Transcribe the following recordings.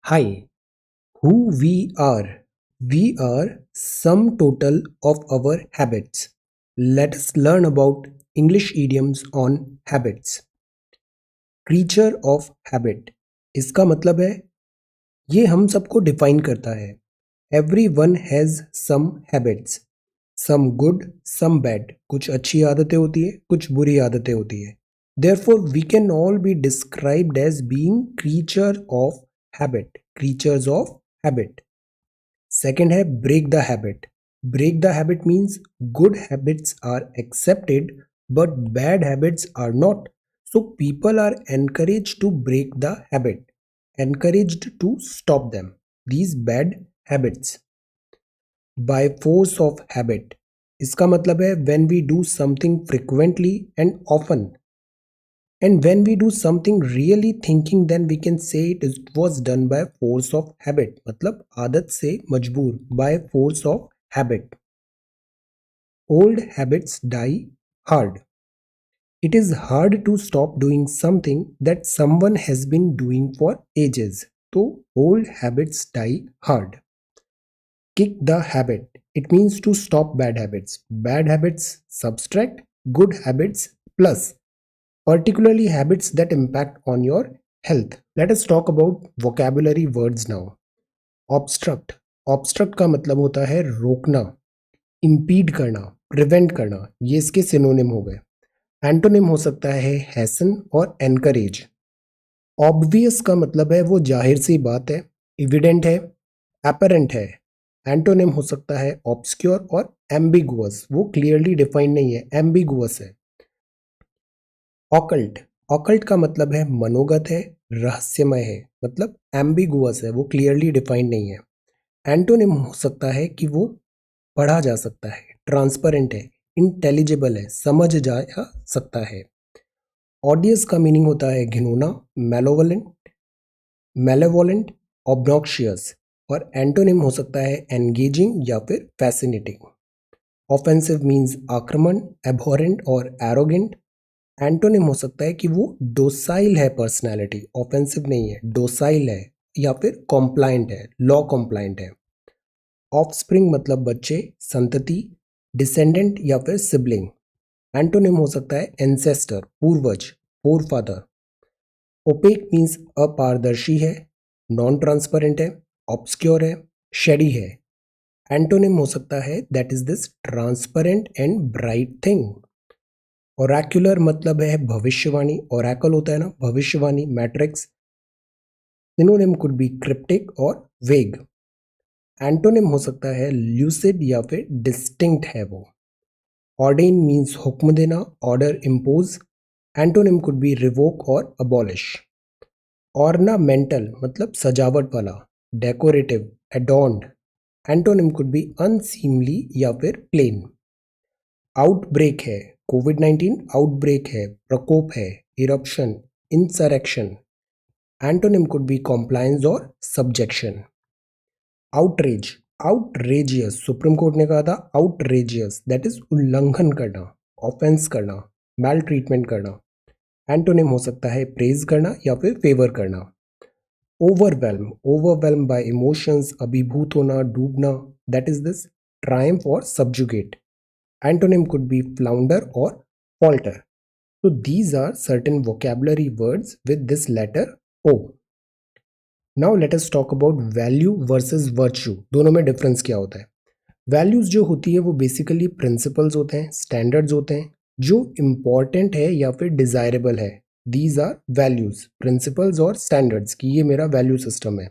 Hi, who we are? We are sum total of our habits. Let us learn about English idioms on habits. Creature of habit. इसका मतलब है ये हम सबको define करता है. Everyone has some habits. Some good, some bad. कुछ अच्छी आदतें होती है, कुछ बुरी आदतें होती है. Therefore, we can all be described as being creature of habit. Creatures of habit. Second है break the habit. Break the habit means good habits are accepted but bad habits are not. So people are encouraged to break the habit, encouraged to stop them, these bad habits. By force of habit. इसका मतलब है when we do something frequently and often. And when we do something really thinking, then we can say it was done by force of habit. मतलब आदत से मजबूर, by force of habit. Old habits die hard. It is hard to stop doing something that someone has been doing for ages. So old habits die hard. Kick the habit. It means to stop bad habits. Bad habits subtract, good habits plus. Particularly habits that impact on your health. Let us talk about vocabulary words now. Obstruct. Obstruct का मतलब होता है रोकना, impede करना, prevent करना. ये इसके synonym हो गए. एंटोनिम हो सकता है hasten और encourage. Obvious का मतलब है वो जाहिर सी बात है, evident है, apparent है. एंटोनिम हो सकता है obscure और ambiguous. वो clearly defined नहीं है, ambiguous है. ऑकल्ट. ऑकल्ट का मतलब है मनोगत है, रहस्यमय है. मतलब एम्बिगुअस है, वो क्लियरली डिफाइंड नहीं है. एंटोनिम हो सकता है कि वो पढ़ा जा सकता है, ट्रांसपेरेंट है, इंटेलिजिबल है, समझ जा सकता है. ऑडियस का मीनिंग होता है घिनौना, मेलेवोलेंट, ऑब्नॉक्शियस. और एंटोनिम हो सकता है एंगेजिंग या फिर फैसिनेटिंग. ऑफेंसिव मीन्स आक्रमण, एबहॉरेंट और एरोगेंट. एंटोनिम हो सकता है कि वो डोसाइल है, पर्सनैलिटी ऑफेंसिव नहीं है, डोसाइल है या फिर कॉम्प्लाइंट है, लॉ कॉम्प्लाइंट है. ऑफस्प्रिंग मतलब बच्चे, संतति, डिसेंडेंट या फिर सिबलिंग. एंटोनिम हो सकता है एंसेस्टर, पूर्वज, फोरफादर. ओपेक मीन्स अपारदर्शी है, नॉन ट्रांसपेरेंट है, ऑब्सक्योर है, शेडी है. एंटोनिम हो सकता है that is this transparent and bright thing. Oracular मतलब है भविष्यवाणी, ओरैकल होता है ना भविष्यवाणी, matrix. Synonym could be cryptic और वेग. एंटोनिम हो सकता है ल्यूसिड या फिर डिस्टिंक्ट है वो. ऑर्डेन मीन्स हुक्म देना, order impose. Antonym could B revoke और अबॉलिश. ऑर्नामेंटल मतलब सजावट वाला, डेकोरेटिव, एडॉर्न्ड. एंटोनिम कुड बी अनसीमली या फिर प्लेन. आउटब्रेक है, कोविड-19 आउटब्रेक है, प्रकोप है, eruption, insurrection. Antonym could be compliance और subjection. Outrage, outrageous, supreme court ने कहा था आउटरेजियस, दैट इज उल्लंघन करना, ऑफेंस करना, मैल ट्रीटमेंट करना. एंटोनिम हो सकता है प्रेज करना या फिर फेवर करना. ओवरवेल्म, ओवरवेल्म बाय इमोशंस, अभिभूत होना, डूबना, दैट इज दिस ट्रायम्फ और subjugate. Antonym could be flounder or falter. So these are certain vocabulary words with this letter O. Now let us talk about value versus virtue. दोनों में difference क्या होता है? Values जो होती है वो बेसिकली प्रिंसिपल्स होते हैं, स्टैंडर्ड्स होते हैं जो इम्पॉर्टेंट है या फिर डिजायरेबल है. दीज आर वैल्यूज, प्रिंसिपल्स और स्टैंडर्ड्स की ये मेरा वैल्यू सिस्टम है.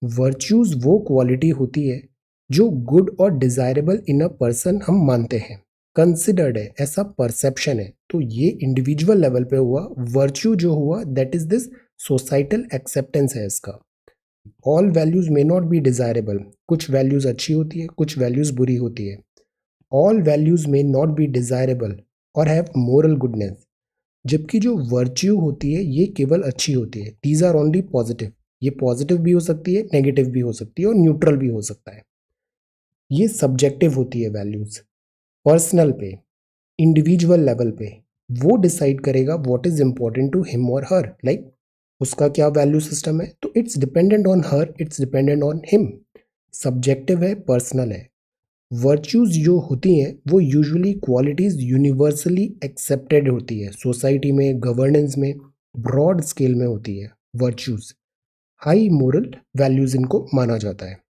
वर्च्यूज वो क्वालिटी होती है जो गुड और डिजायरेबल इन अ पर्सन हम मानते हैं, कंसिडर्ड है, ऐसा परसेप्शन है. तो ये इंडिविजुअल लेवल पे हुआ. वर्च्यू जो हुआ that is this societal acceptance है इसका. All values may not be desirable. कुछ वैल्यूज अच्छी होती है, कुछ वैल्यूज बुरी होती है. All values may not be desirable और हैव मोरल गुडनेस. जबकि जो वर्च्यू होती है ये केवल अच्छी होती है. These are only positive. ये पॉजिटिव भी हो सकती है, नेगेटिव भी हो सकती है और न्यूट्रल भी हो सकता है. ये सब्जेक्टिव होती है वैल्यूज. पर्सनल पे, इंडिविजुअल लेवल पे वो डिसाइड करेगा what is important to him और हर. लाइक उसका क्या वैल्यू सिस्टम है, तो it's dependent on her, it's dependent on him. Subjective है, पर्सनल है। वर्च्यूज जो होती हैं वो यूजुअली क्वालिटीज यूनिवर्सली एक्सेप्टेड होती है, सोसाइटी में, गवर्नेंस में, ब्रॉड स्केल में होती है वर्च्यूज। हाई मोरल वैल्यूज इनको माना जाता है।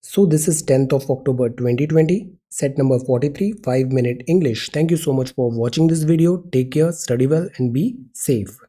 So this is 10th of October 2020, set number 43, 5 minute English. Thank you so much for watching this video. Take care, study well and be safe.